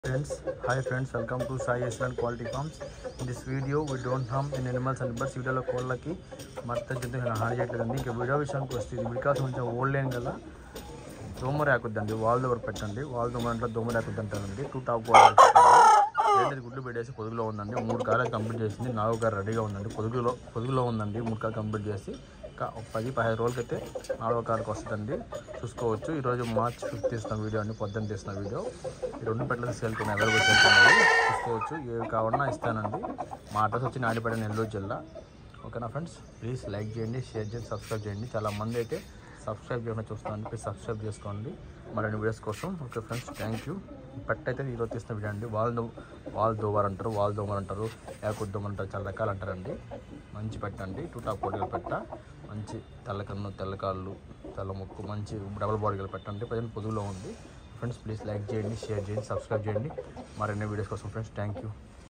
Friends, hi friends, welcome to Sai Island Quality Farms. In this video, we don't harm in animals and birds. వీడియోలో కోళ్ళకి మత్త జంతువులు హాని చేయట్లేదండి. ఇంకా వీడియో విషయానికి వస్తుంది బికాస్ కొంచెం ఓల్డ్ లైన్ గల దోమ రాకుద్దండి. వాల్ దోమర పెట్టండి. వాల్ దోమర అంటే దోమ రాకుద్దంటారండి. 2 టాప్ వాల్ గుడ్లు పెట్టేసి పొదుగులో ఉందండి. 3 కాలాలు కంప్లీట్ చేసింది. 4వ కారు రెడీగా ఉందండి. పొదుగులో ఉందండి. 3 కాలు కంప్లీట్ చేసి ఒక 10-15 రోజులకైతే 4వ కారుకి వస్తుందండి. చూసుకోవచ్చు. ఈరోజు మార్చ్ 5 తీసిన వీడియో అండి. పొద్దున్న తీసిన వీడియో. ఈ 2 పెట్టలు సేల్కి అవైలబుల్ చేస్తున్నాయి. చూసుకోవచ్చు. ఏవి కావాలన్నా ఇస్తానండి. మా అడ్రస్ వచ్చి నాయుడుపేట, నెల్లూరు జిల్లా. ఓకేనా ఫ్రెండ్స్, ప్లీజ్ లైక్ చేయండి, షేర్ చేయండి, సబ్స్క్రైబ్ చేయండి. చాలామంది అయితే సబ్స్క్రైబ్ చేయకుండా చూస్తానండి. ప్లీజ్ సబ్స్క్రైబ్ చేసుకోండి మరిన్ని వీడియోస్ కోసం. Okay friends, thank you. పెట్ట అయితే ఈరోజు తీసిన వీడియో అండి. వాల్ దోమర్ అంటారు, వాల్ దోమర్ అంటారు, యాకుడ్ దోమర్ అంటారు, చాలా రకాలు అంటారండి. మంచి పెట్టండి. 2 టాప్ బాడీలు పెట్ట, మంచి తెల్లకన్ను, తెల్లకాళ్ళు, తెల్ల ముక్కు, మంచి డబుల్ బాడీలు పెట్టండి. ప్రజెంట్ పొదుగులో ఉంది. ఫ్రెండ్స్, ప్లీజ్ లైక్ చేయండి, షేర్ చేయండి, సబ్స్క్రైబ్ చేయండి మరిన్ని వీడియోస్ కోసం. Friends, thank you.